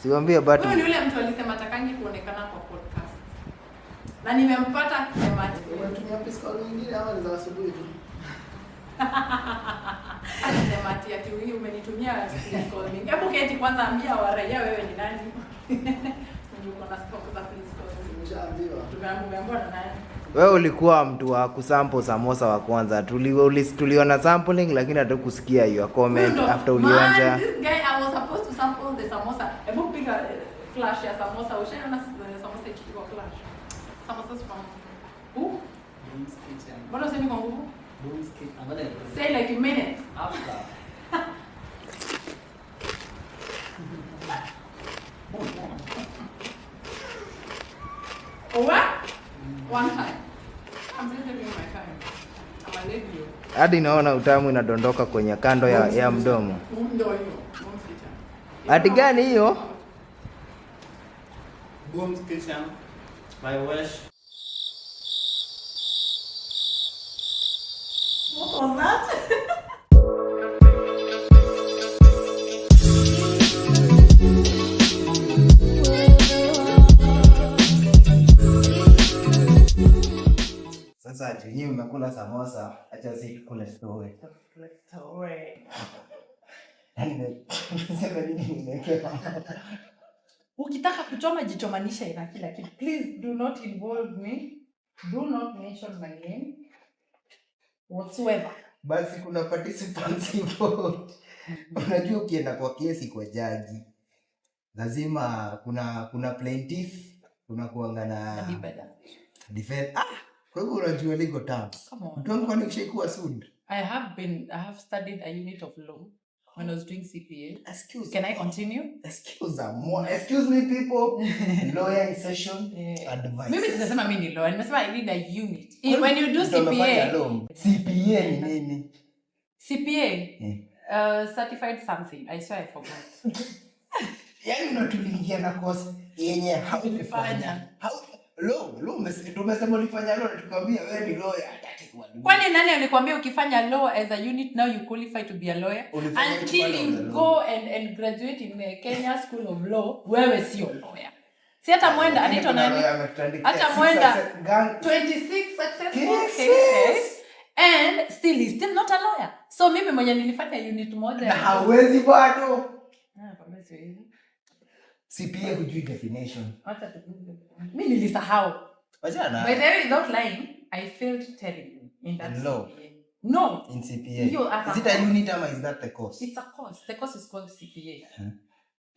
Siwaambie but wewe ni yule mtu alisema atakangi kuonekana kwa podcast. Na nimempata kusema unatumia physical nyingine ama ni za asubuhi tu? Alisema ati wewe umenitumia physical mingi. Hebu keti kwanza ambia waraia wewe ni nani? Uko na stock za physical. Nimeshaambiwa. Tumeambiwa na nani? wewe ulikuwa mtu wa kusample samosa wa kwanza. Tuliona sampling lakini hatukusikia your comment after ulionja. Man, this guy I was supposed to sample the samosa. Hebu piga flash ya samosa. Ushaona samosa ikiwa flash. Samosa from who? Boom's Kitchen. Mbona usemi kwa nguvu? Boom's Kitchen. Say like a minute. After. What? One time. I'm still taking my time. I'm a lady. Hadi naona utamu inadondoka kwenye kando ya mdomo. Ndio hiyo. Boom's Kitchen. Ati gani hiyo? Boom's Kitchen. My wish. What was that? Sasa nyinyi mmekula samosa, acha sisi tukule story. Ukitaka kuchoma jichomanisha ina kila kitu. Please do not involve me. Do not mention my name whatsoever. Basi kuna participants involved. Unajua ukienda kwa kesi kwa jaji lazima kuna plaintiff, kuna kuanga na defense. Kwa hivyo unajua legal terms. Mtu wangu kwani ukishaikuwa sued? I have studied a unit of law when I was doing CPA. Excuse. Can I continue? Excuse me people. Lawyer in session. Advice. Mimi sijasema mimi ni lawyer. Nimesema I need a unit. When you do CPA. CPA ni nini? CPA? Certified something. I swear I forgot. Yaani unatulingia na kosa yenye haulifanya. Tumesema ulifanya law na tukwambia wewe ni lawyer. Kwani nani alikwambia ukifanya law as a unit now you qualify to be a lawyer? Until you go and graduate in the Kenya School of Law, wewe sio lawyer. Si hata mwenda anaitwa nani? Hata mwenda 26 successful cases and still is still not a lawyer. So mimi mwenye nilifanya unit moja na hawezi bado. Kwa hiyo CPA hujui definition. Acha tukuze. Mimi nilisahau. Wajana. By the way, without lying, I failed terribly in that law. CPA. No. In CPA. Is it a unit or is that the course? It's a course. The course is called CPA.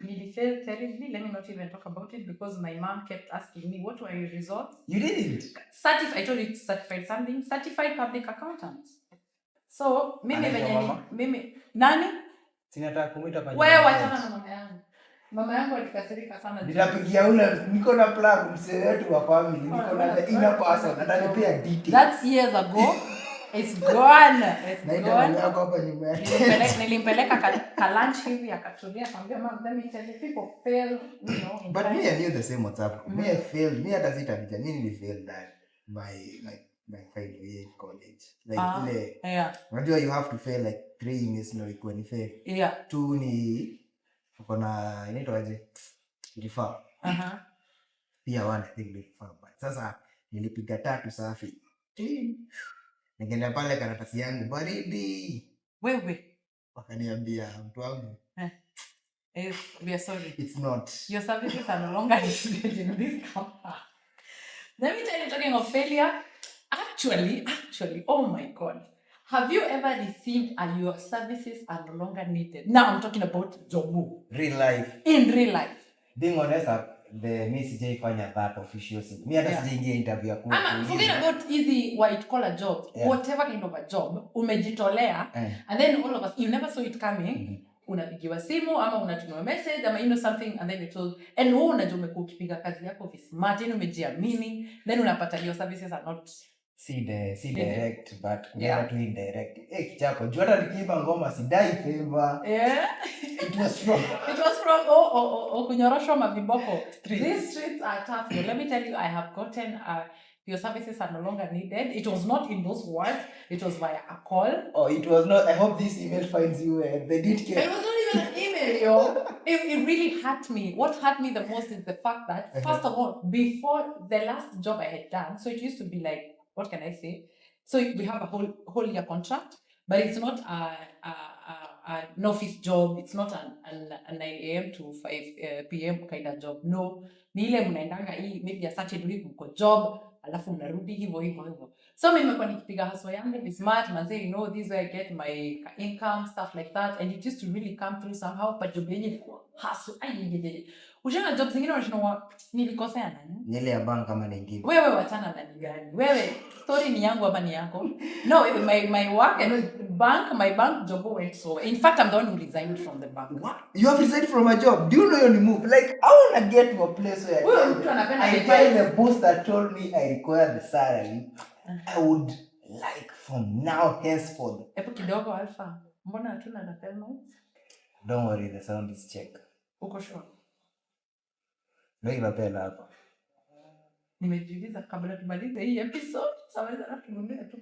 Really failed terribly. Let me not even talk about it because my mom kept asking me, what were your results? You didn't? I told you it's certified something. Certified public accountant. So, mimi nani? Sinataka kumuita pa. Wewe wachana na mama yangu. Mama yangu alikasirika sana. Nitapigia niko na plug msee wetu wa family. Niko na ina person. Atanipea details. That's years ago. It's gone. It's gone. Hapa nyuma yake. Nilimpeleka ka lunch hivi akatulia akamwambia mom, let me tell you people fail, you know. But me and you the same WhatsApp. Me I failed. Me hata sitapita. Nini failed that my final year in college. Like yeah. Unajua you have to fail like 3 units ndio ikuwe ni fail. Yeah. 2 ni uko na inaitwa aje? Refer. Pia 1 I think refer. But sasa nilipiga 3 safi. Nikaenda pale karatasi yangu baridi. Wewe Wakaniambia mtu wangu. We are sorry. It's not. Your services are no longer needed in this company. Let me tell you, talking of failure, actually, oh my God. Have you ever received and your services are no longer needed? Now I'm talking about job. Real life. In real life. Being honest, the me CJ fanya that officially. Me hata sijaingia interview yako. Forget about easy white collar job. Yeah. Whatever kind of a job, umejitolea. And then all of us, you never saw it coming. Unapigiwa simu ama unatumiwa message ama you know something and then you told and wewe unajua umekuwa ukipiga kazi yako vismart, yani umejiamini, then unapata your services are not direct but yeah to indirect. Kichako jua hata nikiimba ngoma sidai favor. Yeah. It was from kunyoroshwa maviboko. These streets are tough. So let me tell you, I have gotten your services are no longer needed. It was not in those words. It was via a call. Oh, it was not. I hope this email finds you. They did care. It was not even email, yo. It really hurt me. What hurt me the most is the fact that, first of all, before the last job I had done, so it used to be like, what can I say? So we have a whole year contract, but it's not an office job. It's not an 9 a.m. to 5 p.m. kind of job. No, ni ile mnaendanga hii maybe a certain week mko job, alafu mnarudi hivyo. So mimi nimekuwa nikipiga hustle yangu, be smart, manze, you know, this is where I get my income, stuff like that, and it used to really come through somehow, but job yenye ilikuwa hustle. Ushanga job zingine unashindwa nilikosea nani? Nile ya bank kama nyingine. Wewe wachana na gani? Wewe story ni yangu ama ni yako? No, my work and my bank job went so. In fact, I'm the one who resigned from the bank. What? You have resigned from a job? Do you know your move? Like, I want to get to a place where I tell the boss that told me I require the salary. I would like from now henceforth. Epo kidogo Alpha. Mbona hatuna na payment? Don't worry, the sound is check. Uko sure? Ndio inapenda hapa. Nimejiuliza kabla tumalize hii episode, saweza na tunaongea tu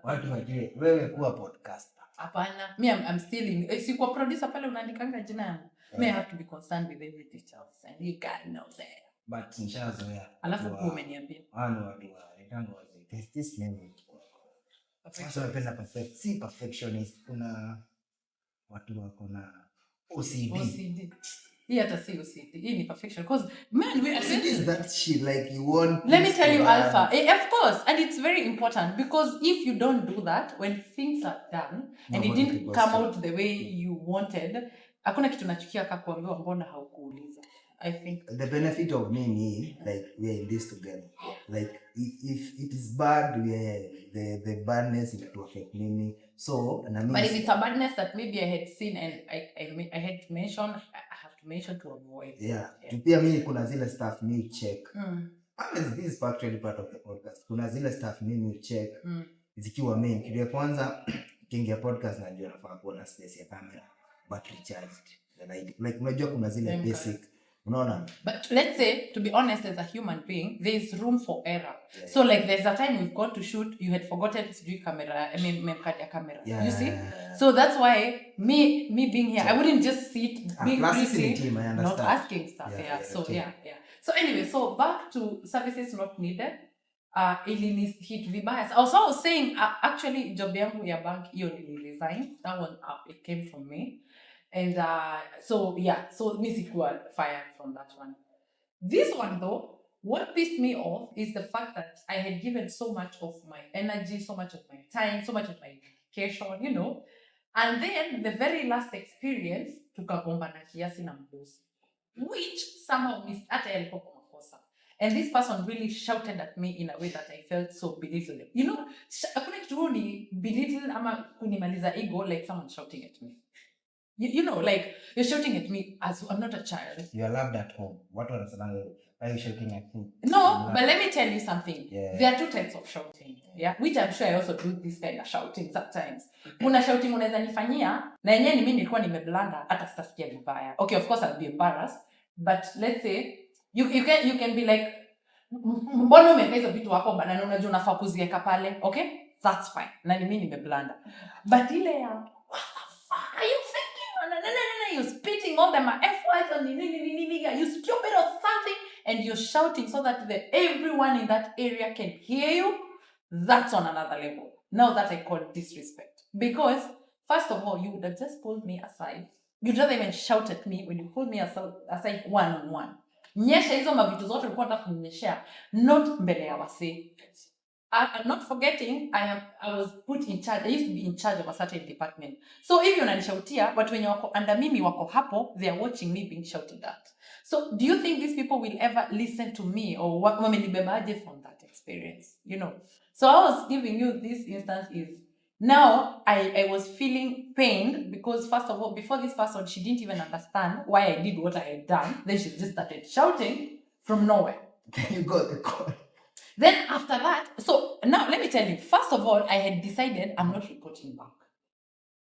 watu wajue wewe kuwa podcaster. Hapana, I'm still in. Si kwa producer pale unaandikanga jina yangu. Me have to be concerned with every details and you got to know that. But nishazoea. Alafu kwa umeniambia. Watu ndio this name. Sasa napenda perfectionist. Kuna watu wako na OCD. Hii hata si OCD. Hii ni perfection. Because man, OCD is that shit like you want. Let me tell you, Alpha. Of course, and it's very important because if you don't do that, when things are done and it didn't come out the way you wanted, hakuna kitu nachukia kakuambiwa mbona haukuuliza. I think the benefit of me like we are in this together. Like if it is bad, the badness it will affect me. So but if it's a badness that maybe I had seen and I had to mention, I have to mention to avoid. Yeah. Pia mimi kuna zile stuff me check. This is actually part of the podcast. Kuna zile stuff mimi check. Zikiwa main kitu ya kwanza kingia podcast na ndio nafaa kuona space ya camera, battery charged, the light. Like unajua kuna zile basic. Unaona? But let's say, to be honest, as a human being, there is room for error. Yeah. So like there's a time we've got to shoot, you had forgotten to do camera, camera. Yeah. You see? So that's why me being here, I wouldn't just sit being busy, not asking stuff. Yeah. So okay. Yeah. So anyway, so back to services not needed. Ili hit vibaya. Also I was saying, actually job yangu ya bank hiyo niliresign. That one it came from me. And so Misikuwa fired from that one. This one though, what pissed me off is the fact that I had given so much of my energy, so much of my time, so much of my dedication, you know. And then the very last experience tukagomba na kiasi na mdosi, which somehow missed hata yalikuwa kwa makosa. And this person really shouted at me in a way that I felt so belittled. You know, hakuna kitu ni belittle ama kunimaliza ego like someone shouting at me. You know, like you're shouting at me as I'm not a child. You are loved at home. What was the why are you shouting at me? No, but let me tell you something. Yeah. There are two types of shouting. Yeah, which I'm sure I also do this kind of shouting sometimes. Kuna shouting unaweza nifanyia na yenyewe ni mimi nilikuwa nimeblanda hata sitasikia vibaya. Okay, of course I'll be embarrassed, but let's say you can be like mbona umeweka hizo vitu hapo bana, unajua unafaa kuziweka pale. Okay? That's fine. Na ni mimi nimeblanda. But ile ya are you you're spitting all them efforts on you stupid or something, and you're shouting so that everyone in that area can hear you. That's on another level. Now that I call disrespect. Because first of all, you would have just pulled me aside. You'd rather even shout at me when you pulled me aside one-on-one. Nyesha hizo mavitu zote ulikuwa unataka kuninyeshea, not mbele ya wase. I'm not forgetting, I was put in charge. I used to be in charge of a certain department. So if you're unanishautia, but when you're under mimi wako hapo, they are watching me being shouted at. So do you think these people will ever listen to me or what wamenibebaje from that experience? You know. So I was giving you this instance is now I was feeling pained because first of all, before this person, she didn't even understand why I did what I had done. Then she just started shouting from nowhere. You got the call. Then after that, so now let me tell you, first of all, I had decided I'm not reporting back.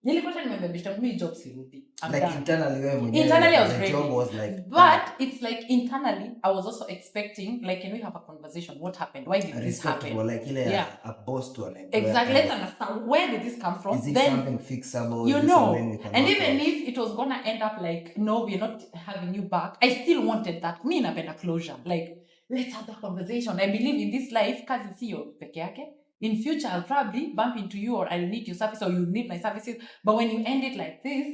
Nilipata nimebebisha mimi job sirudi. I'm Like done. internally wewe mwenyewe, Internally I was the ready. job was like But it's like internally I was also expecting, like, can we have a conversation? What happened? Why did this happen? like ile Yeah. a boss to an employer. Exactly. Let's understand, where did this come from? Is it Then something fixable? you Is it know, something we can and work even out? if it was gonna end up like, no, we're not having you back, I still wanted that. Me napenda closure. Like, let's have that conversation. I believe in this life, kazi siyo peke yake. In future, I'll probably bump into you, or I'll need your service, or you need my services. But when you end it like this,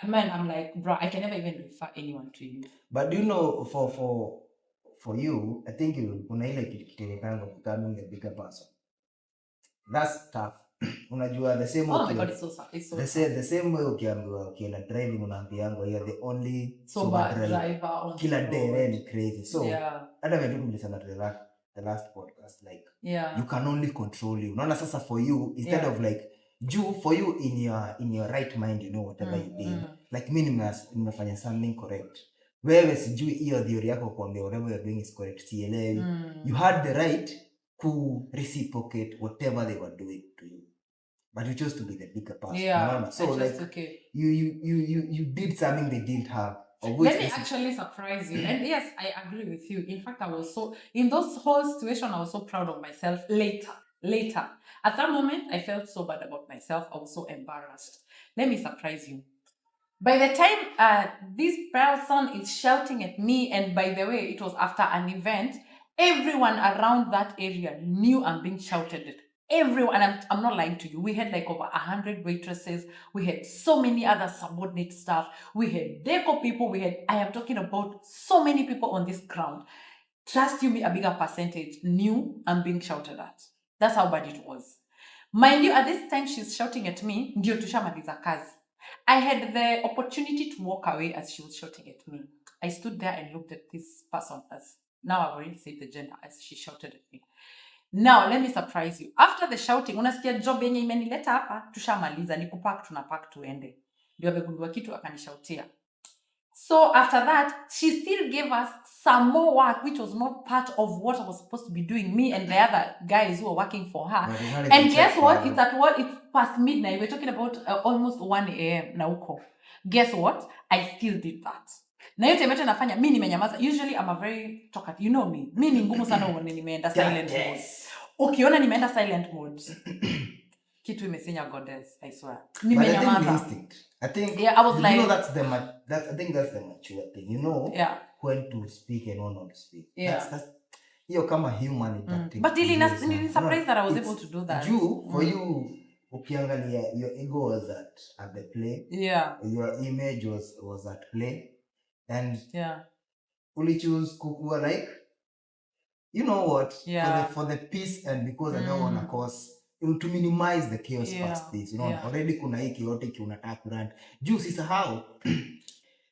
man, I'm like, bro, I can never even refer anyone to you. But do you know, for you, I think you una ile kitu becoming a bigger person. That's tough. Unajua the same way. Oh my God, it's so sad. It's so sad. The same way ukienda driving unaambiangwa you're the only sober driver on kila day, really crazy. So hata vile tulisema the last podcast, like you can only control you. Unaona sasa for you, instead of like for you in your right mind, you know whatever you did. Like mimi nimefanya something correct. Wewe sijui hiyo theory yako kuambia whatever you're doing is correct. Sielewi. You had the right to reciprocate whatever they were doing to you. But you chose to be the bigger person. Yeah. So like you did something they didn't have. Let me actually surprise you. And yes, I agree with you. In fact, I was so, in those whole situation, I was so proud of myself later. At that moment, I felt so bad about myself. I was so embarrassed. Let me surprise you. By the time this person is shouting at me, and by the way, it was after an event, everyone around that area knew I'm being shouted at. Everyone, and I'm not lying to you, we had like over 100 waitresses, we had so many other subordinate staff, we had deco people, I am talking about so many people on this ground. Trust you me, a bigger percentage knew I'm being shouted at. That's how bad it was. Mind you, at this time she's shouting at me, ndio tushamaliza kazi. I had the opportunity to walk away as she was shouting at me. I stood there and looked at this person as, now I've already said the gender, as she shouted at me. Now, let me surprise you. After the shouting, unasikia job yenye imenileta hapa, tushamaliza, ni kupack, tunapack tuende. Ndio amegundua kitu akanishautia. So after that, she still gave us some more work, which was not part of what I was supposed to be doing, me and the other guys who were working for her. And guess what? It's past midnight. We're talking about almost 1 a.m. na huko. Guess what? I still did that. Na yote yote nafanya, mimi nimenyamaza. Usually I'm a very talkative. You know me. Mimi ni ngumu sana uone nimeenda silent mode. Ukiona nimeenda silent mode. Kitu imesenya goddess, I swear. Nimenyamaza. I think I was like, you know I think that's the mature thing. You know when to speak and when not to speak. That's you're kama human tactic. But really surprised that I was able to do that. For you, ukiangalia, your ego was at the play. Your image was at play. And only choose kukua like, you know what? For the peace, and because I don't want to cause to minimize the chaos past this, you know, already kuna hii chaotic unataka kurant. Juu sisahau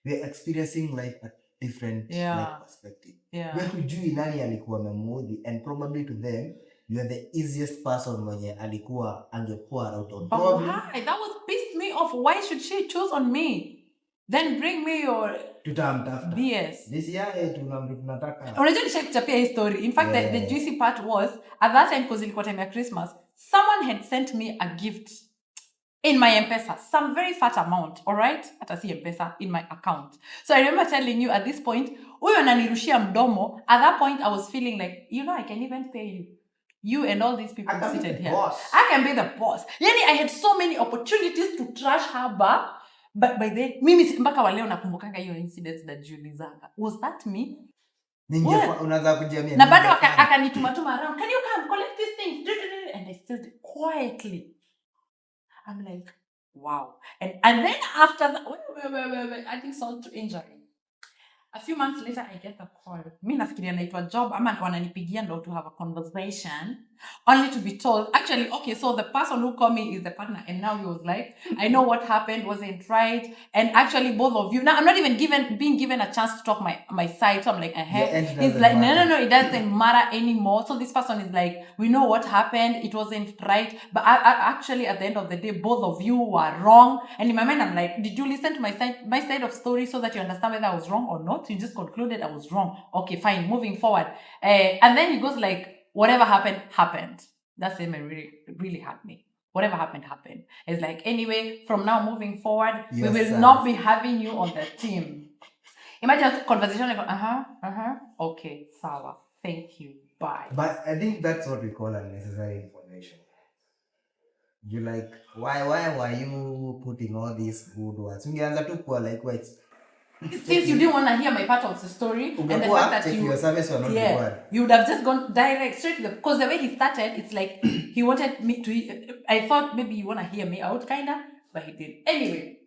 we're experiencing like a different like perspective. Wewe hujui nani alikuwa memodhi, and probably to them you are the easiest person mwenye alikuwa angekuwa out on. But why? That was pissed me off. Why should she choose on me? Then bring me your BS. This year tunataka. Unajua nishakuchapia hii story. In fact, the juicy part was, at that time, because ilikuwa time ya Christmas, someone had sent me a gift in my M-pesa, some very fat amount, all right? Hata si M-pesa, in my account. So I remember telling you at this point, huyo ananirushia mdomo. At that point, I was feeling like, you know, I can even pay you. You and all these people seated here. I can be the boss. Yani, I had so many opportunities to trash her back. But by the mimi mpaka waleo nakumbukanga hiyo incident na jiulizanga. Was that me? Unaanza kujamia. Na bado akanituma around. Can you come collect these things? And I still did quietly. I'm like, wow. And then after that, wait, I think so to injury. A few months later, I get a call. Mi nafikiria naitwa job, ama wananipigia ndo to have a conversation, only to be told, actually, okay, so the person who called me is the partner, and now he was like, I know what happened, wasn't right, and actually both of you, now I'm not even being given a chance to talk my side, so I'm like, He's like, no, it doesn't matter anymore. So this person is like, we know what happened, it wasn't right, but actually at the end of the day, both of you were wrong. And in my mind, I'm like, did you listen to my side of story so that you understand whether I was wrong or not? You just concluded I was wrong. Okay, fine, moving forward. And then he goes like, whatever happened. That statement really, really hurt me. whatever happened happened. It's like, anyway, from now moving forward, we Yes, will sir. not be having you on the team. Imagine conversation like, okay, sawa, thank you, bye. But I think that's what we call unnecessary information. You like, why were you putting all these good words? Ungeanza tu kuwa like, wait. Since you didn't want to hear my part of the story, and the fact that your service were not required. You would have just gone direct straight to the, because the way he started, it's like he wanted me to. I thought maybe you want to hear me out, kinda, but he did. Anyway,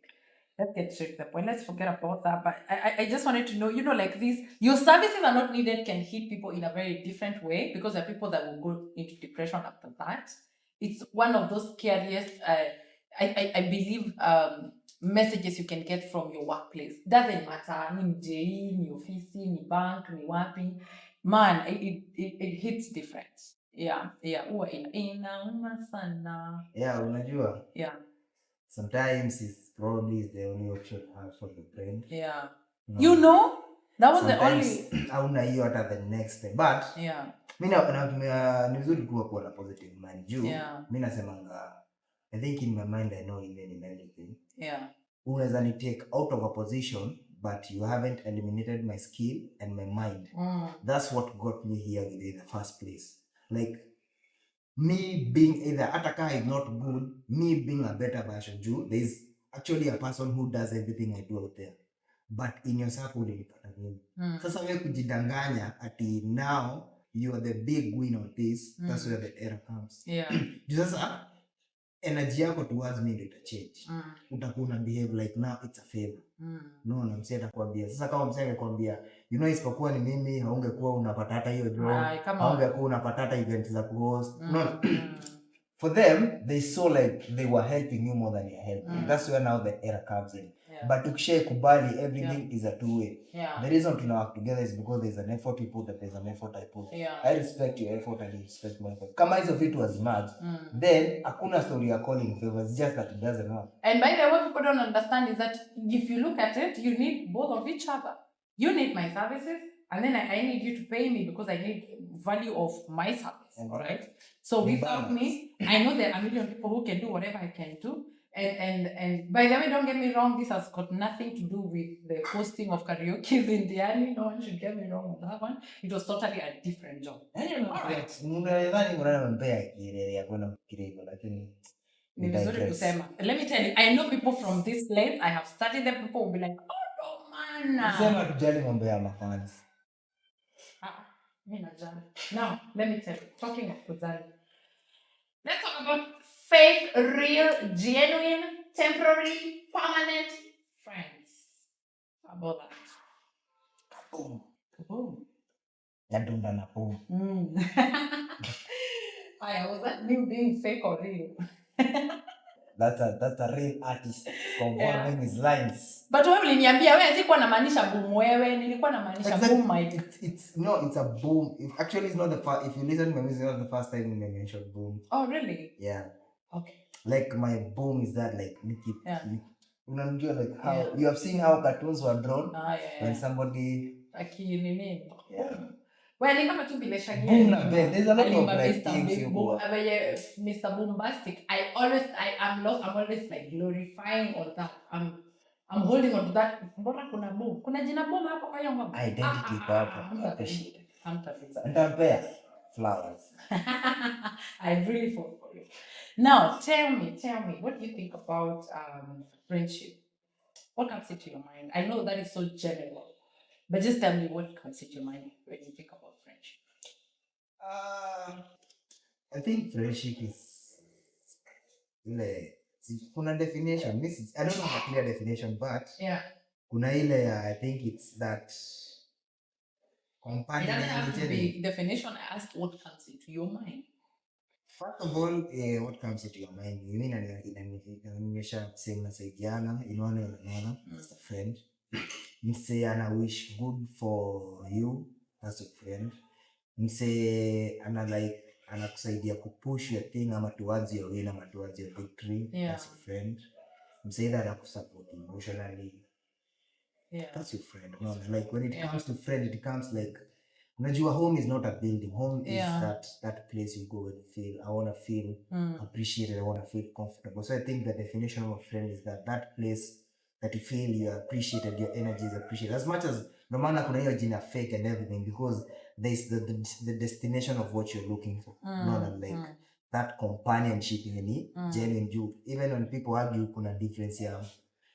let's get straight to the point. Let's forget about that. But I just wanted to know, like this, your services are not needed can hit people in a very different way, because there are people that will go into depression after that. It's one of those scariest. I believe messages you can get from your workplace. Doesn't matter, ni mjei, ni ofisi, ni bank, ni wapi. Man, it hits different. Yeah. Huwa inauma sana. Yeah, unajua. Yeah. Sometimes it's probably the only option you have for your friend. Yeah. No. That was sometimes the only. Hauna hiyo hata the next day. But yeah. Mimi ni vizuri kuwa na positive mind. Mimi nasemanga, I think in my mind I know in anything. Yeah. Unaweza ni take out of a position, but you haven't eliminated my skill and my mind. That's what got me here in the first place. Like, me being either ataka is not good, me being a better version. There's actually a person who does everything I do out there. But in your circle, ulipata nini? Sasa wewe kujidanganya ati now you are the big winner of this, that's where the error comes. Yeah. Sasa energy yako towards me ndio itachange. Utakuwa una behave like now it's a favor. No, na msee atakwambia. Sasa kama msee angekwambia, isipokuwa ni mimi, haungekuwa unapata hata hiyo job, haungekuwa unapata hata events za host. No. For them, they saw like they were helping you more than you're helping. That's where now the error comes in. Yeah. But kubali, everything is a two-way. Yeah. The reason to work together is because there's an effort you put, there's an effort I put. Yeah. I respect your effort and you respect my effort. Kama hizo vitu was mad, then hakuna story ya calling favors, just that it doesn't work. And by the way, what people don't understand is that if you look at it, you need both of each other. You need my services, and then I need you to pay me because I need value of my service. All right. So without me, I know there are a million people who can do whatever I can do. And by the way, don't get me wrong, this has got nothing to do with the hosting of karaoke in Diani. No one should get me wrong on that one. It was totally a different job. All right. Let me tell you, I know people from this place. I have studied them. People will be like, oh, no, man. Now, let me tell you, talking of Kuzali, let's talk about fake, real, genuine, temporary, permanent friends. How about that? Kaboom. Kaboom. Yadunda na boom. Was that me being fake or real? That's a real artist confirming his lines. But wewe uliniambia wewe sikuwa namaanisha boom wewe, nilikuwa namaanisha boom mic. It's a boom. Actually it's not the first, if you listen to my music, it's not the first time you mentioned boom. Oh really? Yeah. Okay. Like my boom is that like unamjua like how you have seen how cartoons were drawn when somebody well, ni kama tu bila shagia. There's a lot of like things you go. Mr. Bombastic. I am lost. I'm always like glorifying all that. I'm holding on to that. Mbona kuna boom? Kuna jina boom hapo kwa hiyo ngoma. Identity hapo. Nitampea flowers. I really fall for you. Now, tell me, what do you think about friendship? What comes into your mind? I know that is so general. But just tell me what comes into your mind when you think about friendship. I think friendship is kuna definition. I don't have a clear definition, but kuna ile I think it's that companion. It doesn't have to be definition. I asked what comes into your mind. First of all, what comes into your mind? You mean inaonyesha same nasaidiana, inaona as a friend. Mse ana wish good for you as a friend. Mse anakusaidia kupush your thing ama towards your win ama towards your victory as a friend. Mse either anakusupport emotionally. That's your friend. No, like when it comes to friend, it comes like Unajua home is not a building. Home is that place you go and feel, I want to feel appreciated, I want to feel comfortable. So I think the definition of a friend is that place that you feel you're appreciated, your energy is appreciated. As much as no matter kuna hiyo jina fake and everything, because there's the destination of what you're looking for. Not like that companionship in any genuine you. Even when people argue kuna difference ya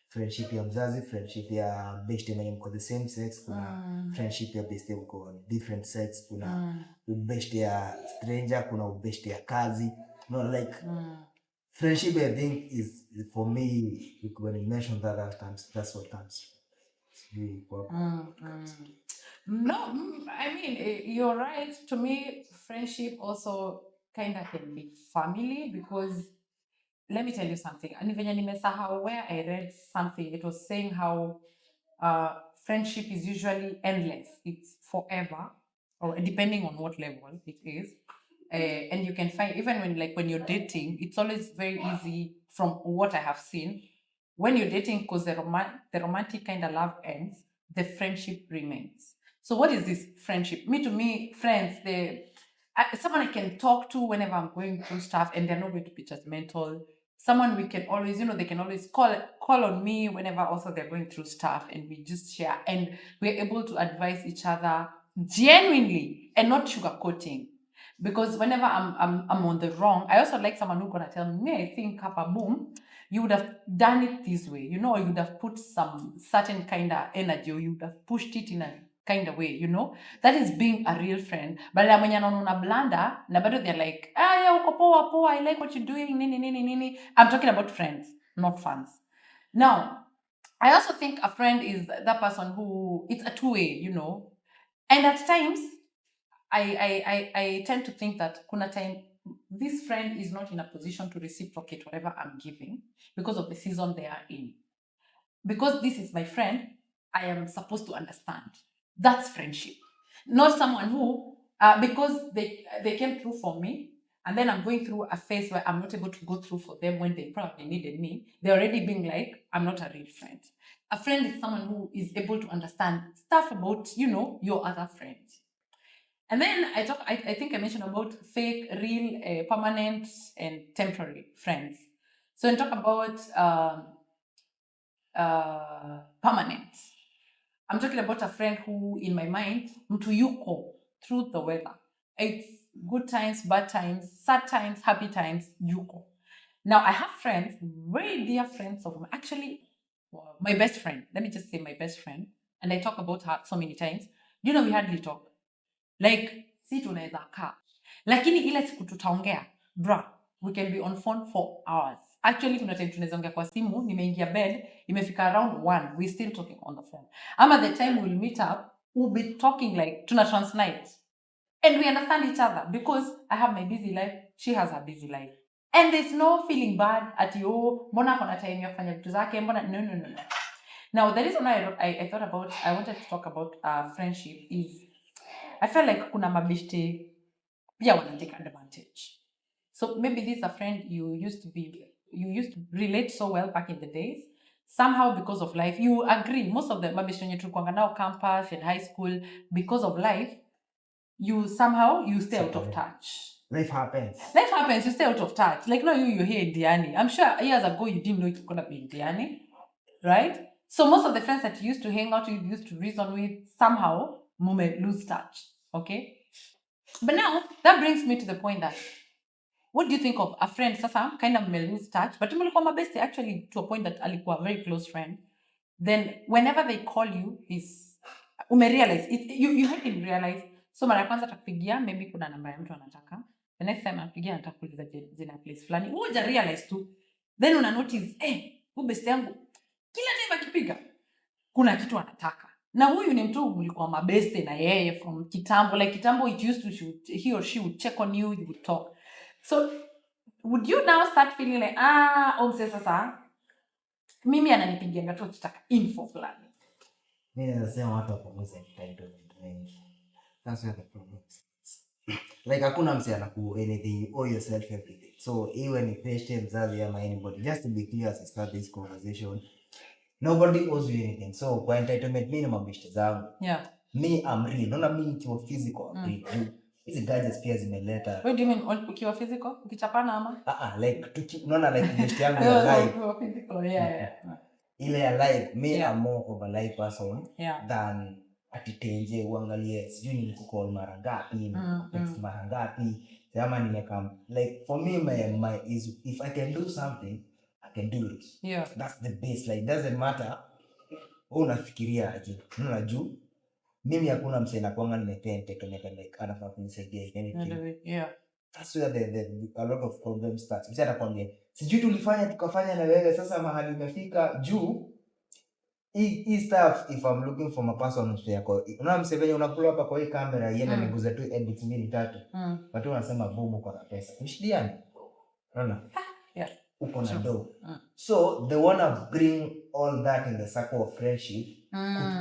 friendship ya mzazi, friendship ya best mwenye mko the same sex, kuna friendship ya best mko different sex, kuna best ya stranger, kuna best ya kazi. No, like friendship I think is for me, when you mention that times, that's what comes. No, I mean, you're right. To me, friendship also kind of can be family, because let me tell you something. And even where I read something, it was saying how friendship is usually endless. It's forever, or depending on what level it is. And you can find, even when you're dating, it's always very easy, from what I have seen, when you're dating, because the romantic kind of love ends, the friendship remains. So what is this friendship? To me, friends, someone I can talk to whenever I'm going through stuff, and they're not going to be judgmental. Someone we can always, they can always call on me whenever also they're going through stuff, and we just share, and we're able to advise each other genuinely and not sugarcoating. Because whenever I'm on the wrong, I also like someone who's gonna tell me, I think, Kappa, boom, you would have done it this way, you would have put some certain kind of energy, or you would have pushed it in a kind of way, that is being a real friend. But when you're on a blanda, they're like, yeah, uko poa, I like what you're doing, nini. I'm talking about friends, not fans. Now, I also think a friend is that person who, it's a two-way, and at times I tend to think that kuna time this friend is not in a position to reciprocate whatever I'm giving, because of the season they are in. Because this is my friend, I am supposed to understand. That's friendship. Not someone who, because they came through for me, and then I'm going through a phase where I'm not able to go through for them when they probably needed me. They're already being like, I'm not a real friend. A friend is someone who is able to understand stuff about, your other friends. And then I think I mentioned about fake, real, permanent, and temporary friends. So I talk about permanent. I'm talking about a friend who, in my mind, mtu yuko through the weather. It's good times, bad times, sad times, happy times, yuko. Now, I have friends, very dear friends of mine. Actually, my best friend. Let me just say my best friend. And I talk about her so many times. We hardly talk. Like, si tunaweza kaa. Lakini ile siku tutaongea, we can be on phone for hours. Actually, kuna time tunaweza ongea kwa simu, nimeingia bed, imefika around 1, we still talking on the phone. Ama the time we'll meet up, we'll be talking like, tuna transnight. And we understand each other, because I have my busy life, she has her busy life. And there's no feeling bad at you, mbona kona time ya kufanya vitu zake, mbona, no. Now, the reason I wanted to talk about friendship is, I felt like kuna mabishte pia wana take advantage. So maybe this is a friend you used to relate so well back in the days. Somehow, because of life, you agree. Most of the mabishte wenye tulikuwa nao campus and high school, because of life, you stay out of touch. Life happens, you stay out of touch. Like, no, you're here in Diani. I'm sure years ago you didn't know you're gonna be in Diani, right? So most of the friends that you used to hang out with, you used to reason with, somehow moment lose touch. Okay? But now that brings me to the point that, what do you think of a friend sasa kind of may lose touch, but mlikuwa mabeste actually to a point that alikuwa a very close friend, then whenever they call you is umerealize you help him realize. So mara kwanza atakupigia, maybe kuna namba ya mtu anataka, the next time anapigia anataka kuuliza jina place fulani, uja realize tu, then una notice huyu beste yangu kila time akipiga kuna kitu anataka. Na huyu ni mtu mlikuwa mabeste na yeye from kitambo, like kitambo it used to, he or she would check on you, you would talk. So would you now start feeling like, sasa mimi ananipigia ngato kitaka info fulani? Mimi nasema watu wapunguze entitlement mengi. That's where the problem is. Like hakuna mse anaku anything, you owe yourself everything. So even if patient mzazi ama anybody, just to be clear as I start this conversation, nobody owes you anything. So kwa entitlement mimi na mabishte zangu, me I'm real. Unaona mimi nikiwa physical real. Hizi gadgets pia zimeleta. What do you mean ukiwa physical? Ukichapana ama? Like unaona like best yangu ya live. Ukiwa physical, yeah. Ile ya live, me I'm more of a live person than atitenje uangalie sijui nilikucall mara ngapi, text mara ngapi, kama nimekam. Like for me my is if I can do something I can do it. Yeah. That's the base. Like doesn't matter unafikiria aje. Unajua mimi hakuna msee na kuanga nimependa like anafaa kunisaidia anything. Yeah. That's where a lot of problems start. Msee atakwambia sijui tulifanya tukafanya na wewe sasa mahali umefika juu. Hii stuff if I'm looking for my person msee yako. Unaona msee venye unakula hapa kwa hii kamera yeye ananiguza tu edit 2-3. Watu wanasema boom uko na pesa. Mshidiani. Unaona? Yeah. Uko na dough. So they wanna bring all that in the circle of friendship.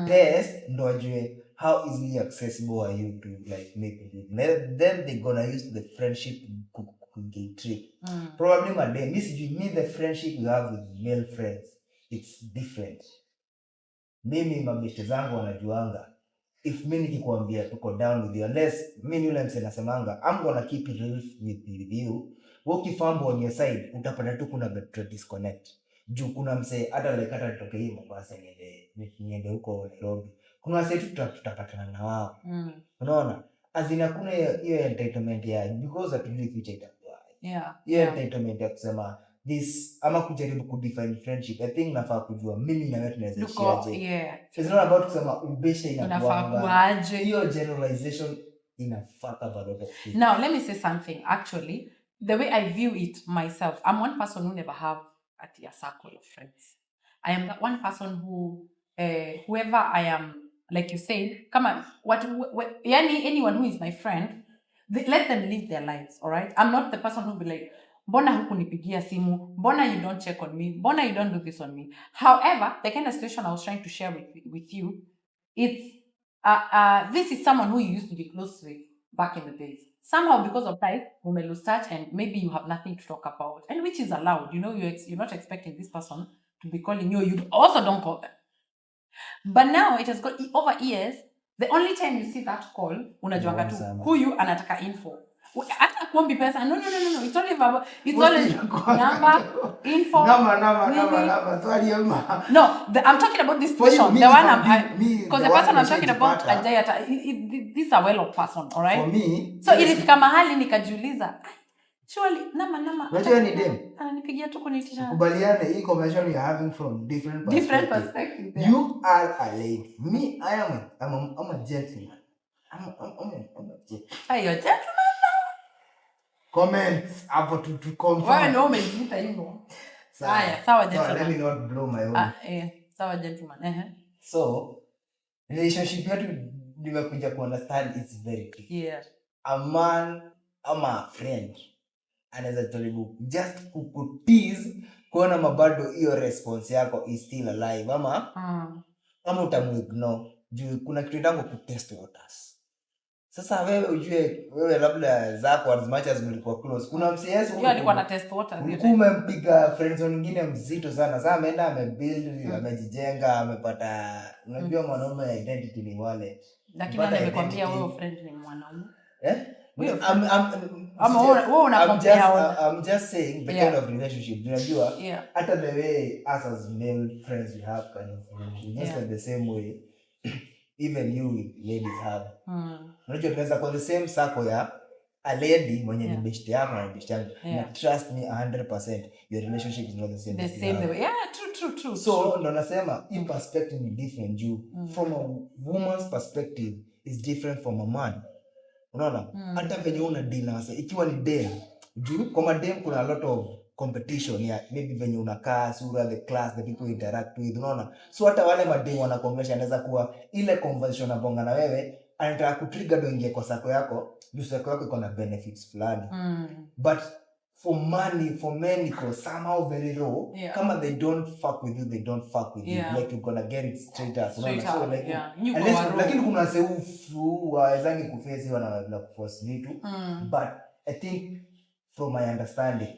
Test ndo ajue how easily accessible are you to like make it. Then they gonna use the friendship to trick. Probably my day. Me the friendship you have with male friends, it's different. Mimi mabeshte zangu wanajuanga. If mimi nikikwambia tuko down with you, unless mimi yule msee nasemanga I'm gonna keep it real with you. Ukifambo on your side utapata tu kuna disconnect. Juu kuna msee hata like hata nitoke hii Mombasa niende huko Nairobi. Kuna msee tutapatana na wao. Unaona? Azina kuna hiyo entitlement ya because atujui future itakuwa. Hiyo entitlement ya kusema this ama kujaribu kudefine friendship. I think nafaa kujua mimi na wewe tunaweza shiaje. It's not about kusema ubesha inakuanga. Kuaje. Hiyo generalization inafuck up a lot of things. Now let me say something. Actually, the way I view it myself, I'm one person who never have a circle of friends. I am that one person who whoever I am, like you said, come on, anyone who is my friend, let them live their lives, all right? I'm not the person who be like, mbona hukunipigia simu, mbona you don't check on me, mbona you don't do this on me. However, the kind of situation I was trying to share with you, it's this is someone who you used to be close with back in the days. Somehow because of life, we may lose touch and maybe you have nothing to talk about, and which is allowed. You know, you're not expecting this person to be calling you. You also don't call them. But now it has got over years. The only time you see that call, unajuanga tu huyu anataka info. Hata kuombi pesa. No. It's only about number, info. No, I'm talking about this person. The one because the person I'm talking about, this a well-off person, all right? For me, so ilifika mahali nikajiuliza, surely nama. Unajua ni dem. Ananipigia tu kunitisha. Kubaliane hii conversation you are having from different perspectives. Yeah. You are a lady. Me, I'm a gentleman. I'm a gentleman. Are you a gentleman now? Comments hapo to confirm. Wewe ndio umejiita hivyo. Sawa gentleman. So let me not blow my own. Sawa gentleman. So relationship yetu nimekuja ku understand it's very tricky. Yeah. A man ama a friend anaweza jaribu just kukutease kuona mabado hiyo response yako is still alive ama utamuignore juu kuna kitu ndango kutest waters. Sasa wewe ujue wewe labda zako as much as mlikuwa close kuna mcs huyo alikuwa na test waters umempiga friends wengine mzito sana. Sasa ameenda amebuild amejijenga amepata unajua mwanaume identity ni wale. Lakini nimekwambia wewe friend ni mwanaume. I'm just saying the kind of relationship unajua hata the way us as male friends we have kind of relationship just like the same way even you with ladies have. Unajua tunaweza kwa the same circle ya a lady mwenye ni best yako na best yangu na trust me 100% your relationship is not the same way. Yeah, true. So ndo nasema in perspective ni different you from a woman's perspective is different from a man. Unaona? Hata venye una deal na wase ikiwa ni dem juu kwa madem kuna a lot of competition ya maybe venye unakaa sura the class the people interact with. Unaona? So hata wale madem wanakongesha anaweza kuwa ile conversation abonga na wewe anataka kutrigger ndo ingie kwa sako yako juu sako yako iko na benefits fulani. But for men iko somehow very low. Kama they don't fuck with you they don't fuck with you like you're gonna get it straight up. So like lakini kuna seufu wawezangi kuface wana kuforce vitu but I think from my understanding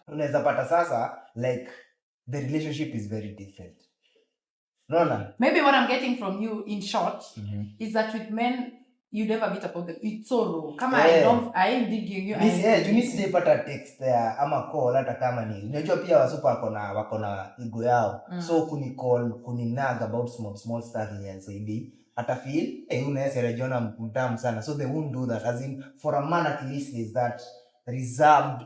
unaweza pata sasa like the relationship is very different. Unaona? Maybe what I'm getting from you in short is that with men you never beat about them. It's so raw. Kama I ain't digging you. Mimi sijapata text there ama call hata kama ni. Unajua pia wasupa wako na ego yao. So kuni call, kuni nag about small stuff and say be ata feel unaweza rejiona mtamu sana. So they won't do that. As in for a man at least is that reserved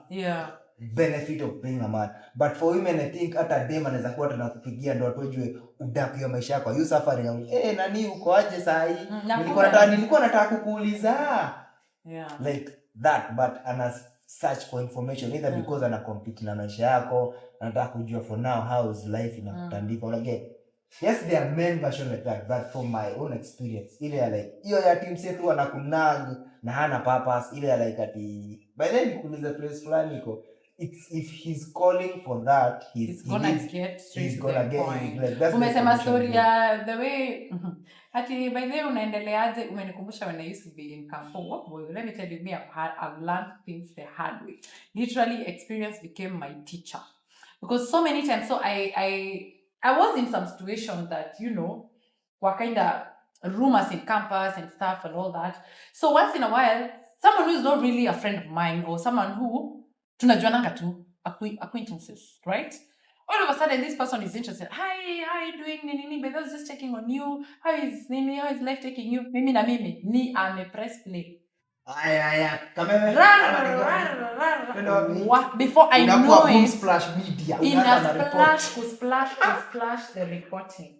benefit of being a man. But for women I think hata dem anaweza kuwa tunakupigia ndo atujue udaku ya maisha yako. You suffering. Nani uko aje saa hii? Nilikuwa nataka kukuuliza. Like that, but ana search for information either because ana compete na maisha yako, anataka kujua for now how is life inakutandika. Again, yes, there are men version like that, but from my own experience, ile ya like hiyo ya team setu anakunag na hana purpose, ile ya like ati by then kuuliza place fulani iko, it's if he's calling for that, he's gonna get straight to the point. Like, umesema story ya the way ati by the way unaendeleaje, umenikumbusha when I used to be in Kampo. Boy, let me tell you, I've learned things the hard way. Literally experience became my teacher, because so many times, so I was in some situation that, you know, were kind of rumors in campus and stuff and all that. So once in a while, someone who is not really a friend of mine or someone who tunajuananga tu, acquaintances, right? All of a sudden, this person is interested. Hi, how are you doing? Nini, but I was just checking on you. How is life taking you? Mimi na mimi ni press play. Before I know it, splash media. In a splash the reporting.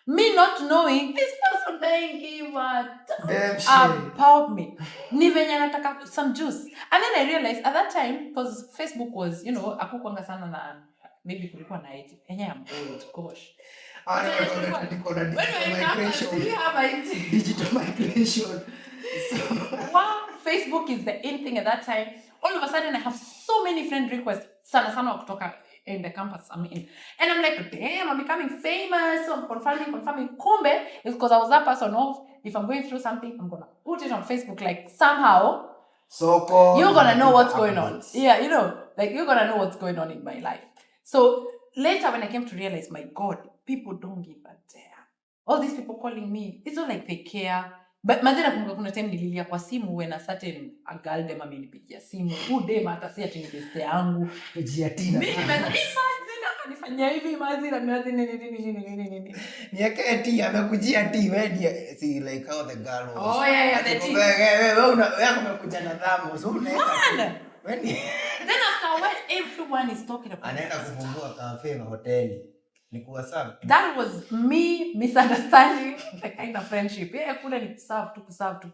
Me not knowing this person didn't give about me. Ni venye nataka some juice. And then I realized at that time, because Facebook was, you know, akukwanga sana na maybe kulikuwa na IT. I'm old, gosh. Digital migration. Wow, Facebook is the in thing at that time. All of a sudden, I have so many friend requests. Sana kutoka in the campus I'm in. And I'm like, damn, I'm becoming famous. So I'm confirming. Kumbe is because I was that person of, if I'm going through something, I'm going to put it on Facebook. Like somehow, you're going to know what's going on. Yeah, you know, like you're going to know what's going on in my life. So later when I came to realize, my God, people don't give a damn. All these people calling me, it's not like they care. But mazina kuna time nililia kwa simu when a certain a girl dem amenipigia simu. Dem hata si ati ni best yangu. Kujiatina. Mimi mazina kanifanyia hivi mazina nini. Niaketi amekujia tea wewe see like how the girl was. Oh yeah, the tea. Wewe umekuja na dhamu so unaenda. Then after what everyone is talking about. Anaenda kufungua cafe na hoteli. That was me misunderstanding the kind of friendship. Yeah, kule ni kuserve.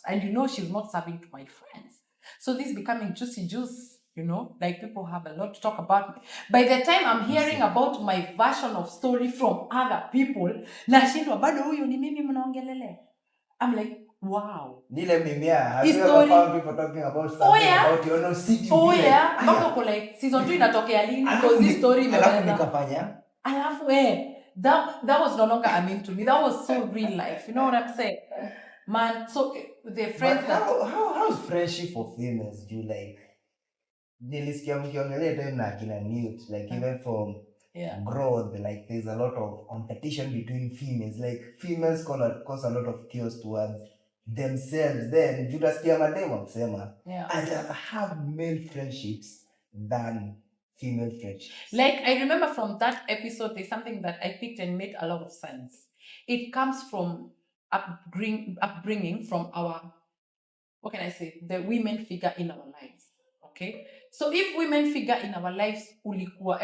And you know she's not serving to my friends. So this is becoming juicy juice, you know, like people have a lot to talk about me. By the time I'm hearing about my version of story from other people, nashindwa bado huyu ni mimi mnaongelele. I'm like, wow. Nile mimia, have you ever found people talking about something about your own city? Oh yeah, bako like season 2 inatokea lini because this story imeweza. Alafu that was no longer a meme to me. That was so real life. You know what I'm saying? Man, so the friends but how's friendship for females? Do you like nilisikia mkiongelea time na kina Newt, like even from growth, like there's a lot of competition between females. Like females cause a lot of chaos towards themselves. Then Judas Kiamadema kusema, I'd rather have male friendships than female friendships. Like I remember from that episode, there's something that I picked and made a lot of sense. It comes from upbringing from our, what can I say, the women figure in our lives. Okay, so if women figure in our lives,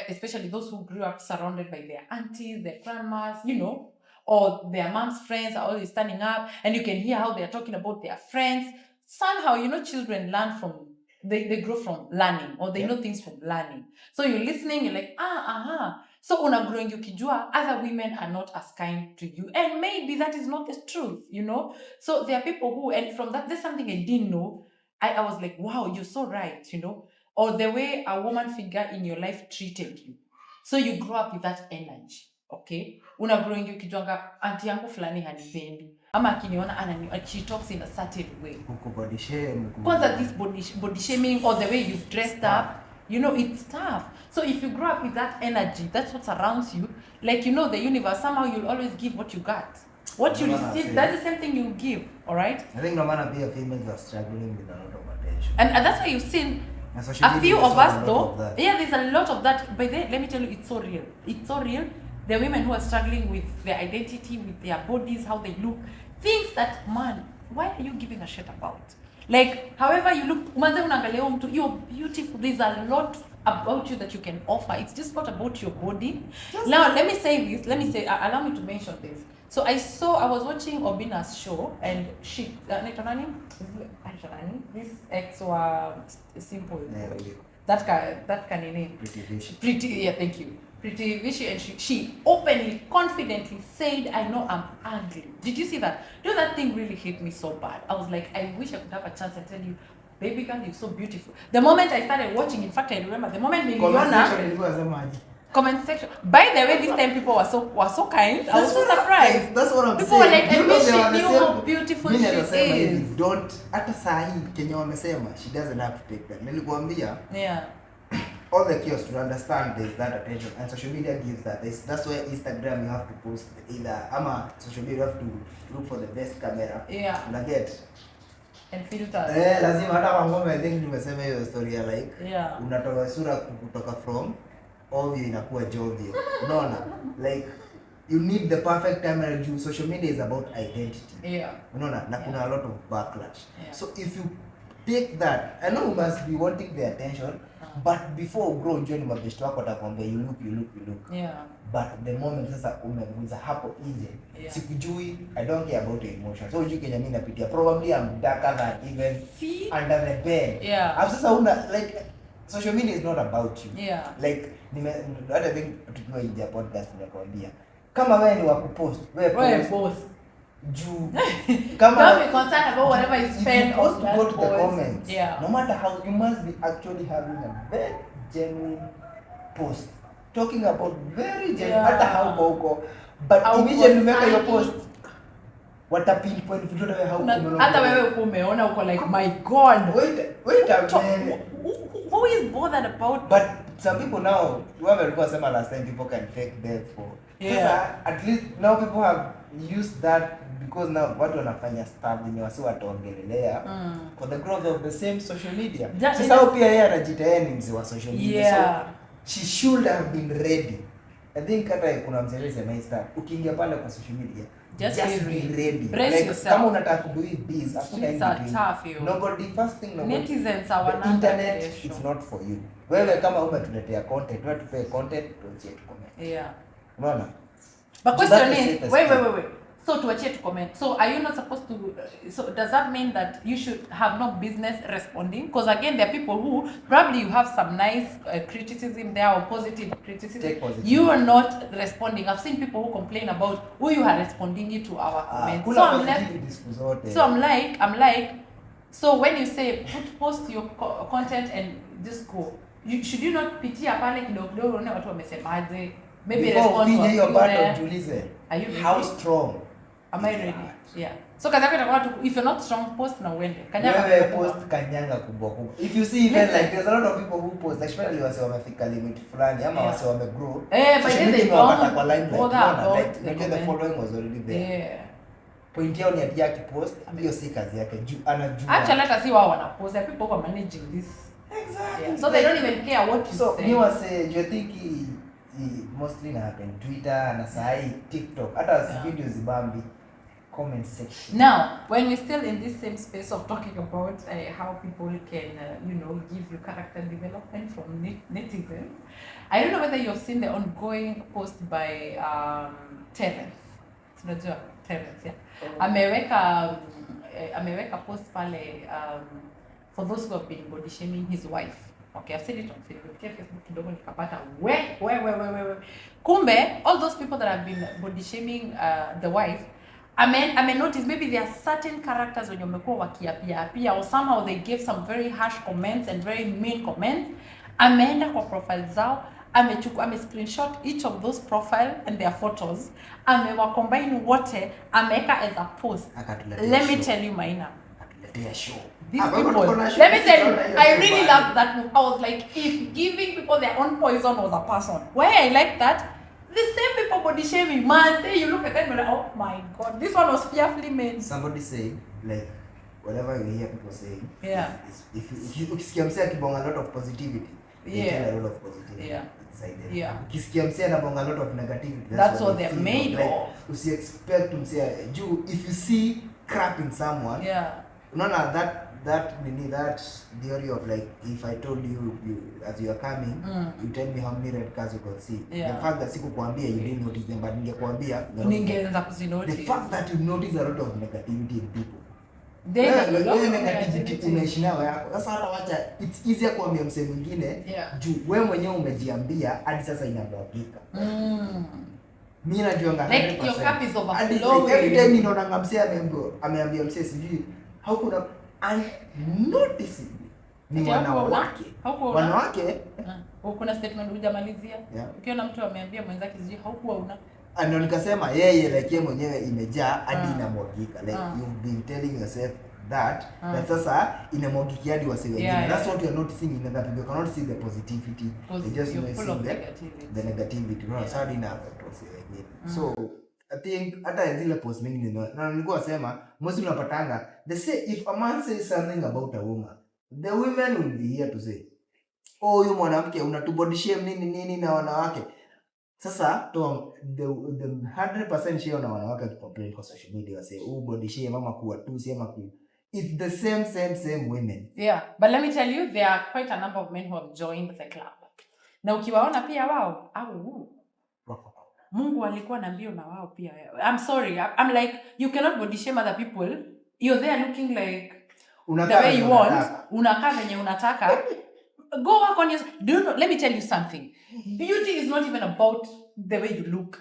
especially those who grew up surrounded by their aunties, their grandmas, you know, or their mom's friends are always standing up, and you can hear how they're talking about their friends. Somehow, you know, children learn from. They grow from learning, or they know things from learning. So you're listening, you're like, So una growing ukijua, other women are not as kind to you. And maybe that is not the truth, you know? So there are people who, and from that, there's something I didn't know. I was like, wow, you're so right, you know? Or the way a woman figure in your life treated you. So you grow up with that energy, okay? Una growing ukijua, auntie yangu fulani hanipendi. Ama akiniona she talks in a certain way. Body shame. Because this body shaming or the way you've dressed up, you know, it's tough. So if you grow up with that energy, that's what surrounds you, like, you know, the universe, somehow you'll always give what you got. What you receive, that's the same thing you give, all right? I think no matter be a females are struggling with a lot of attention. And that's why you've seen a few of us though. Yeah, there's a lot of that. But then, let me tell you, it's so real. It's so real. The women who are struggling with their identity, with their bodies, how they look, things that, man, why are you giving a shit about? Like, however you look, you're beautiful. There's a lot about you that you can offer. It's just not about your body. Now, let me say this. Allow me to mention this. So I was watching Obina's show, and she, this ex was simple. That kind name. Pretty, yeah, thank you. Pretty Vichy, and she openly, confidently said, I know I'm ugly. Did you see that? You know, that thing really hit me so bad. I was like, I wish I could have a chance and tell you, baby girl, you're so beautiful. The moment I started watching, in fact, I remember the moment comment section. By the way, this time people were so kind. I was so surprised. That's what I'm people saying. People were like, I wish she knew how beautiful she is. Don't, hata sahi Kenya wamesema, she doesn't have to take that. Nilikuambia. Yeah. All the kiosks to understand there's that attention, and social media gives that. That's why Instagram you have to post either social media you have to look for the best camera. Yeah. And get and filters. Lazima hata kwa ngome I think nimesema hiyo story ya like unatoa sura kutoka from obvious inakuwa jovial. Unaona? Like you need the perfect camera. Social media is about identity. Yeah. Unaona? Na kuna a lot of backlash. Yeah. So if you take that, I know you must be wanting the attention. But before grow njoni mabeshto wako atakwambia you look. Yeah. But the moment sasa umeguza hapo nje, sikujui, I don't care about your emotions. So you Kenya mimi napitia probably I'm darker than even under the bed. Yeah. I've sasa like social media is not about you. Yeah. Like hata thing tukiwa nje podcast ninakwambia kama wewe ni wa kupost, wewe post. Don't be concerned about whatever you spend on that go to the comments. Yeah. No matter how, you must be actually having a very genuine post talking about very genuine hata how huko, but immediately you make your post watapinpoint vitu wewe how umeona hata wewe umeona uko like my god, wait a minute, who is bothered about? But some people now, whoever walikuwa sema last time people can fake death for. Sasa at least now people have used that because now watu wanafanya stuff yenye wasi wataongelelea for the growth of the same social media. Sasa pia yeye anajitea ni mzee wa social media. So she should have been ready. I think hata kuna mzee sema Insta ukiingia pale kwa social media just be ready. Like, kama unataka kudo biz hakuna anything. Nobody first thing netizens are the internet it's not for you. Wewe kama umetuletea content, wewe tupe content tuachie tu comment. Yeah. Unaona? But question is, wait. So tuachie to comment. So are you not supposed to so does that mean that you should have no business responding? Because again there are people who probably you have some nice criticism there or positive criticism. You are not responding. I've seen people who complain about who you are responding to our comments. So I'm like so when you say post your content and just go, should you not pitia pale kidogo uone watu wamesemaje? Maybe respond to your part Julize. Are you how strong? Am I ready? Yeah. So kaza kwa itakuwa if you're not strong post na uende. Wewe post kanyanga kubwa. If you see even like there's a lot of people who post especially wase wamefika limit fulani ama wase wame grow. But then they don't kwa limelight. Like the following was already there. Yeah. Point yao ni ati yake post hiyo si kazi yake. Anajua. Actually let us see wao wana post. There people who are managing this. Exactly. Yeah. So they don't even care what you so, say. So you say you think mostly na happen Twitter na sahi TikTok hata videos bambi comment section. Now when we're still in this same space of talking about how people can give you character development from netizens, I don't know whether you've seen the ongoing post by Terence. Tunajua Terence, yeah. Ameweka post pale for those who have been body shaming his wife. Okay, I've seen it on Facebook. Facebook kidogo nikapata we. Kumbe all those people that have been body shaming the wife, I mean notice maybe there are certain characters when wamekuwa wakiapia or somehow they gave some very harsh comments and very mean comments. Ameenda kwa profile zao, ame screenshot each of those profile and their photos, amewa combine wote, ameweka as a post. Let me tell you Maina. Show. These people, let me tell you, I really love that move. I was like, if giving people their own poison was a person, why I like that, The same people body shaming, man. Then you look at them and like, oh my god, this one was fearfully made. Somebody say, like, whatever you hear people saying, yeah. if you ukisikia msee akibonga a lot of positivity, they tell a lot of positivity inside them. Yeah. Ukisikia msee anabonga a lot of negativity, that's what they're made of. Usi expect msee juu, if you see crap in someone, unaona that theory of like, if I told you as you are coming, you tell me how many red cars you can see. The fact that sikukwambia you didn't notice them, but ningekwambia ningeanza kuzinotice. The fact that you notice a lot of negativity in people. Negativity unaishi nayo yako. Sasa hata wacha, it's easier kuambia msee mwingine juu wewe mwenyewe umejiambia hadi sasa inabadilika. Mimi najiona like your cup is overflowing. Every time ninaona msee ameambia msee sijui how kuna unnoticing ni wanawake. Kuna statement hujamalizia. Ukiona mtu ameambia mwenzake sijui haukuwa una. Ndio nikasema yeye like yeye mwenyewe imejaa hadi inamwagika. Like you've been telling yourself that sasa inamwagikia hadi wase wengine. That's what you're noticing in other people. You cannot see the positivity. You just see the negativity. No, so hadi inaaffect wase wengine. So I think hata zile post mingi na nilikuwa nasema most unapatanga they say if a man says something about a woman, the women will be here to say, oh, huyu mwanamke unatubody shame nini na wanawake. Sasa the 100% share na wanawake to complain kwa social media say, oh, body shame mama kuwa tu sema ku. It's the same women. Yeah, but let me tell you, there are quite a number of men who have joined the club. Na ukiwaona pia wao Mungu alikuwa na mbio na wao pia. I'm sorry. I'm like, you cannot body shame other people. You're there looking like the way you want. Unakaa venye unataka. Go work on yourself. Let me tell you something. Beauty is not even about the way you look.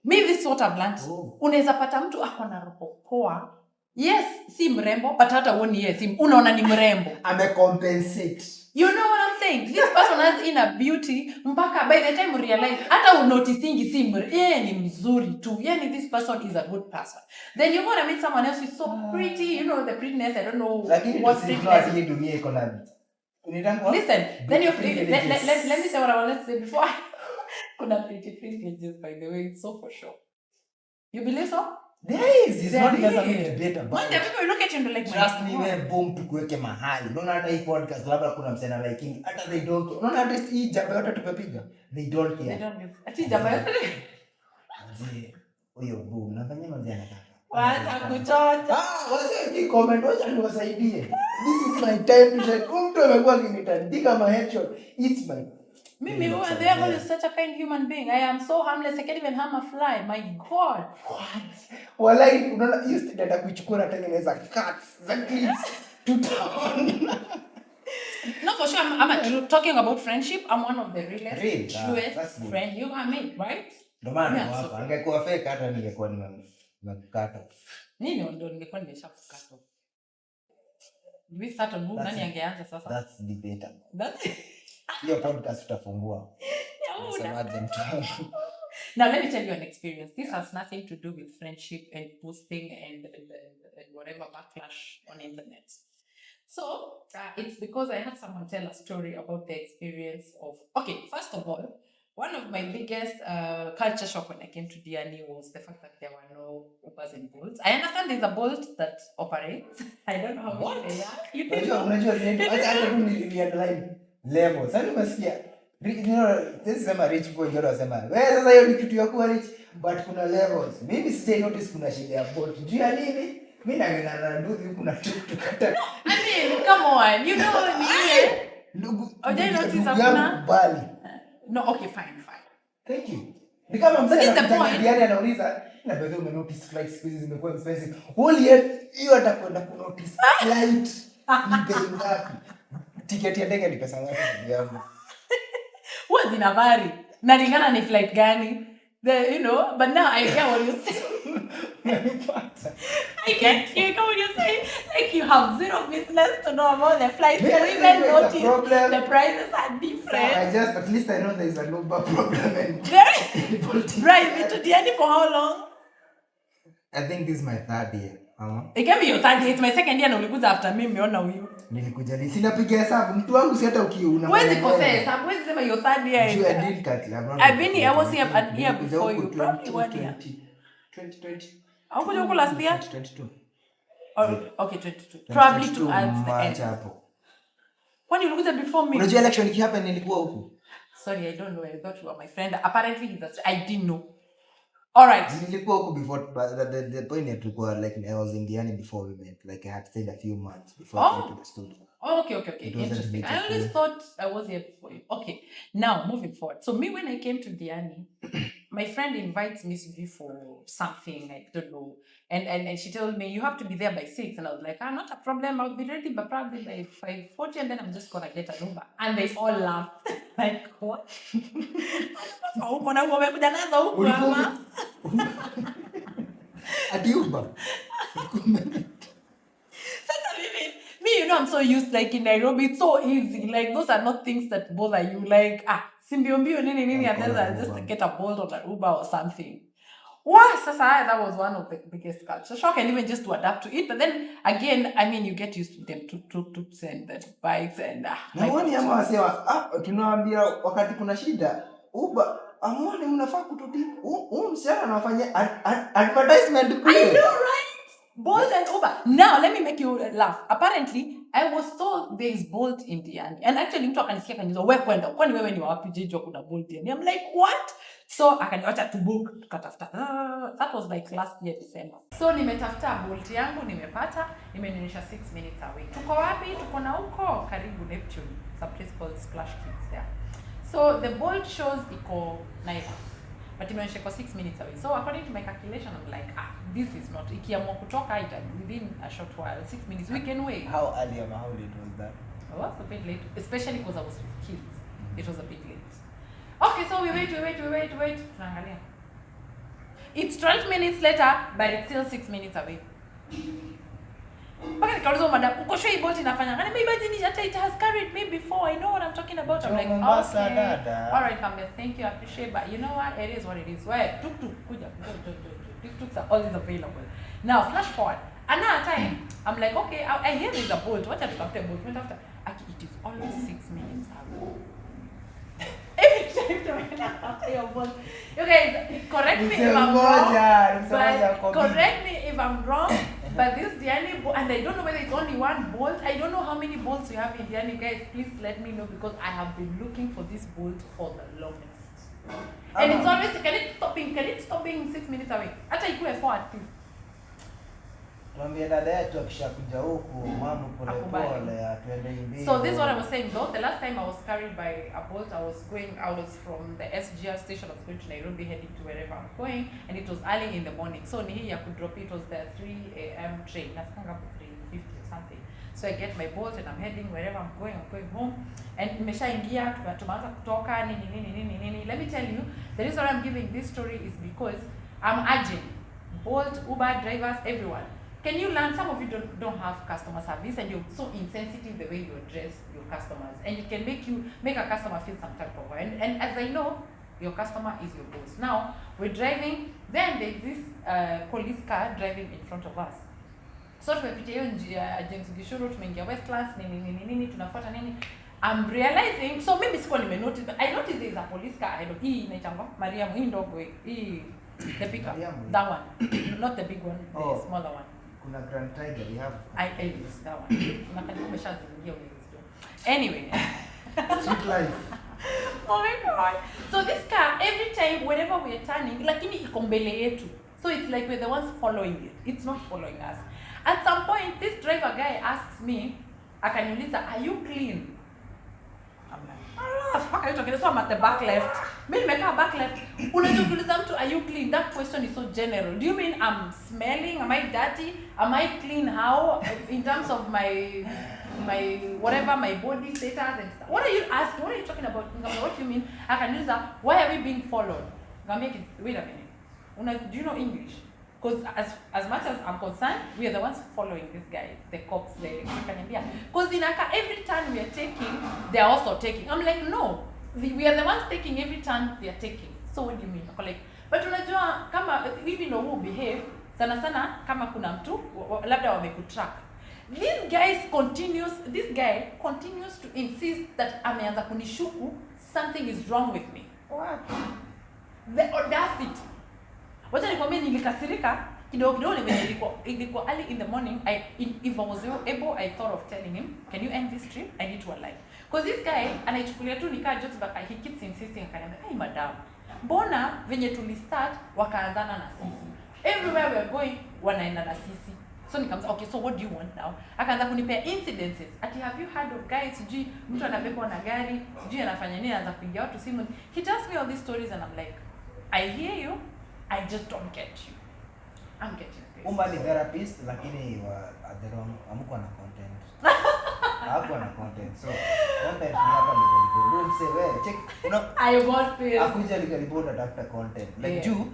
Me, this is what I've learned. Unaweza pata mtu ako na roho poa. Yes, si mrembo, but hata uoni yes, unaona ni mrembo. Amecompensate. You know what I'm saying? This person has inner beauty, mpaka by the time you realize, hata unoticingi si ni mzuri tu. Yani this person is a good person. Then you're going to meet someone else who's so pretty, you know the prettiness, I don't know what prettiness. Listen, then you let me say what I wanted to say before. Kuna pretty privileges, by the way, it's so for sure. You believe so? There is. It's not even something to debate about. One day people look at you and be like, trust me, wewe boom tukuweke mahali. Unaona hata hii podcast labda kuna msena liking. Hata they don't. Unaona hata hii jaba yote tumepiga. They don't care. They don't care. Ati jaba yote. Mzee, huyo boom. Nafanya mzee anataka. Wacha kuchota. Wase ni comment wacha niwasaidie. This is my time to shine. Mtu amekuwa akinitandika my headshot. It's my Mimi, the devil is such a kind human being. I am so harmless. I can't even harm a fly. My God. What? Walai, unaona hiyo data kuichukua na tengeneza cuts za clips tutaona. No, for sure. I'm talking about friendship. I'm one of the realest, truest friend you have made, right? Ndio maana hapa angekuwa fake hata ningekuwa nimekata. Nini ndio ningekuwa nimeshafukata. We start on who nani angeanza sasa? That's debate. That's Your podcast tutafungua. Now let me tell you an experience. This has nothing to do with friendship and boosting and whatever backlash on the internet. So it's because I had someone tell a story about the experience of. Okay, first of all, one of my biggest culture shock when I came to Diani was the fact that there were no Ubers and Bolts. I understand there's a Bolt that operates. I don't know how much they are. You know, level. Sasa umesikia. This is a rich boy ndio anasema. Wewe sasa hiyo ni kitu ya kuwa rich, but kuna levels. Mimi sijai notice kuna shida ya Bolt. Juu ya nini? Mimi na ndugu kuna tukata. I mean, come on. You know me. Ndugu. Ojai notice hakuna. Bali. No, okay, fine. Thank you. Ni kama mzee Diani anauliza, na bado ume notice flights hizi zimekuwa expensive. Whole year hiyo atakwenda ku notice flight ni bei ngapi? Tiketi ya ndege ni pesa ngapi yangu? Huwa zina vary. Nalingana ni flight gani? You know, but now I get what you say. I get what you say. Like you have zero business to know about the flights. You even notice the prices are different. So at least I know there is a Uber problem. Right, to Diani for how long? I think this is my third year. It can be your third year. It's my second year na ulikuja after me meona huyu. Nilikuja ni sinapiga hesabu mtu wangu si hata ukiuna. Huwezi kosea hesabu, huwezi sema your third year. I was here a year before you. Probably 1 year. 2020. How could you last year? 2022. Okay, 22. Probably to add the end. Hapo. When you looked at before me. Unajua election ikihappen nilikuwa huko. Sorry, I don't know. I thought you were my friend. Apparently, I didn't know. All right. Nilikuwa huko before, but the point is tulikuwa like I was in Diani before we met. Like I had stayed a few months before I came to the studio. Oh, okay. Interesting. I always thought I was here before you. Okay. Now, moving forward. So me, when I came to Diani, my friend invites me for something, I don't know. And she told me, you have to be there by 6. And I was like, not a problem. I'll be ready, but probably by 5:40. And then I'm just going to get an Uber. And they all laughed. Like, what? At Uber? Me, you know, I'm so used, like in Nairobi, it's so easy. Like, those are not things that bother you. Like, Simbiombi, nini, and then I just get a Bolt or an Uber or something. Wow, that was one of the biggest culture shock, and even just to adapt to it. But then again, I mean, you get used to them, tuk-tuks and the bikes and Mwani ama wasewa, tunaambia wakati kuna shida, Uber, amwani mnafaa kutudibu, msichana anafanya advertisement kule. I know, right? Bolt and Uber. Now, let me make you laugh. Apparently, I was told there is Bolt in Diani. And actually, mtu akanisikia kanizo, wewe kwenda. Kwani wewe ni wapi jijua kuna Bolt Diani? I'm like, what? So, akaniacha to book, tukatafuta. That was like last year December. So, nimetafuta Bolt yangu, nimepata, imenionyesha 6 minutes away. Tuko wapi? Tuko na huko karibu Neptune. It's a place called Splash Kids there. So, the Bolt shows iko Naivas. But imeonyesha iko 6 minutes away. So, according to my calculation, I'm like, this is not. Ikiamua kutoka within a short while, 6 minutes, we can wait. How early or how late was that? I was a bit late, especially because I was with kids. It was a bit late. Okay, so we wait. Tunaangalia. It's 12 minutes later, but it's still 6 minutes away. Mpaka nikauliza madam, uko sure Bolt inafanya? Ngani imagine hata it has carried me before. I know what I'm talking about. I'm like, okay. All right, come here. Thank you. I appreciate, but you know what? It is what it is. Why? Tuk-tuk, kuja. Tuk-tuks are always available. Now, flash forward. Another time, I'm like, okay, I hear there's a Bolt. What have to after Bolt? Actually, it is always 6 minutes away. Every time after your Bolt. You guys, correct me if I'm wrong. Correct me if I'm wrong. But this Diani, and I don't know whether it's only one Bolt. I don't know how many bolts you have in Diani. Guys, please let me know because I have been looking for this Bolt for the longest. And it's always, can it stop being 6 minutes away? Hata ikuwe 4 at least. Tuambie dada yetu akishakuja huku mambo pole pole atuende hivi. So this is what I was saying though. The last time I was carried by a Bolt, I was from the SGR station. I was going to Nairobi, heading to wherever I'm going, and it was early in the morning. So nihi I could drop it. It was the 3 a.m. train. That's coming up at 3:50 or something. So I get my Bolt and I'm heading wherever I'm going home. And nimeshaingia tumeanza kutoka nini. Let me tell you, the reason I'm giving this story is because I'm urging Bolt, Uber drivers, everyone. Can you learn? Some of you don't have customer service and you're so insensitive the way you address your customers, and it can make a customer feel some type of way. And as I know, your customer is your boss. Now we're driving, then there's this police car driving in front of us. So tumepitia hiyo njia James Gishuru, tumeingia Westlands nini tunafuata nini. I'm realizing, so maybe sikuwa nimenotice, but I noticed there's a police car ahead of hii inaitangwa Mariam hii ndogo hii the pickup, that one. Not the big one, the smaller one. Kuna Grand Tiger we have. I use that one. Anyway. Street life. Oh my god. So this car, every time, whenever we are turning, lakini iko mbele yetu. So it's like we're the ones following it. It's not following us. At some point, this driver guy asks me, akaniuliza, are you clean? I'm like, fuck are you talking? So I'm at the back left. Mimi nimekaa back left. Unajiuliza mtu, are you clean? That question is so general. Do you mean I'm smelling? Am I dirty? Am I clean? How? In terms of my whatever, my body status and stuff. What are you asking? What are you talking about? What do you mean? Akaniuliza, why are we being followed? Wait a minute. Do you know English? Because as much as I'm concerned, we are the ones following this guy, the cops, because in Aka, every turn we are taking, they are also taking. I'm like, no, we are the ones taking every turn they are taking. So what do you mean? I'm like, but unajua, kama, we know who behave, Sana sana kama kuna mtu labda wamekutrack. This guy continues to insist that ameanza kunishuku something is wrong with me. What? The audacity. Wacha nikwambie nilikasirika kidogo kidogo ilikuwa early in the morning. If I was able, I thought of telling him, can you end this trip? I need to alight. Because this guy anaichukulia tu nikaa jokes but he keeps insisting akaniambia, "Hey madam, mbona venye tulistart wakaanzana na sisi? Everywhere we are going wanaenda na sisi." So nikamwambia, "Okay, so what do you want now?" Akaanza kunipea incidences. Ati have you heard of guys sijui mtu anabebwa na gari, sijui anafanya nini, anaanza kuingia watu simu. He tells me all these stories and I'm like, I hear you, I just don't get you. I'm getting this. Umba ni therapist lakini at the wrong amuko na content. Hapo na content. So content ni hapa level go. Don't say wewe check. I want this. Akuja likaribona after content. Like you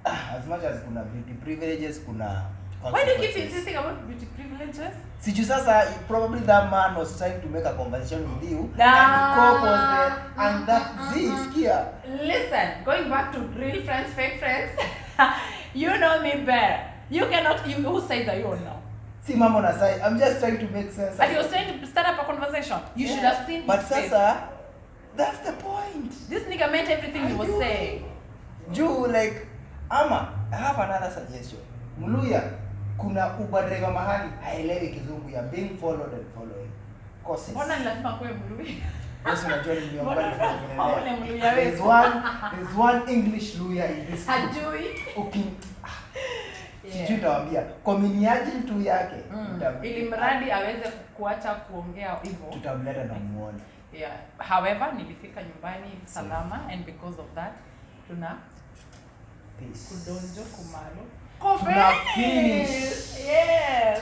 as much as kuna beauty privileges kuna why do you keep insisting about beauty privileges? Siju sasa probably that man was trying to make a conversation with you and the cop was there and that skia. Listen, going back to real friends, fake friends. You know me better. You cannot whose side are you on now? See mama na side. I'm just trying to make sense. But he was trying to start up a conversation. You should have seen but his face. sasa that's the point. This nigga meant everything he was saying. Juu like ama I have another suggestion. Muluya kuna Uber driver mahali haelewi kizungu ya being followed and following. Courses. Mbona lazima kuwe Mluya? Yes, unajua ni miongoni Mbona Mluya wewe? There's one English Luya in this. Hajui. Okay. Sijui tawaambia kominiaji tu yake. Ili mradi aweze kuacha kuongea hivyo. Tutamleta na muone. Yeah. However, nilifika nyumbani salama and because of that tuna peace. Kudonjo kumalo. Tuna finish. Yes.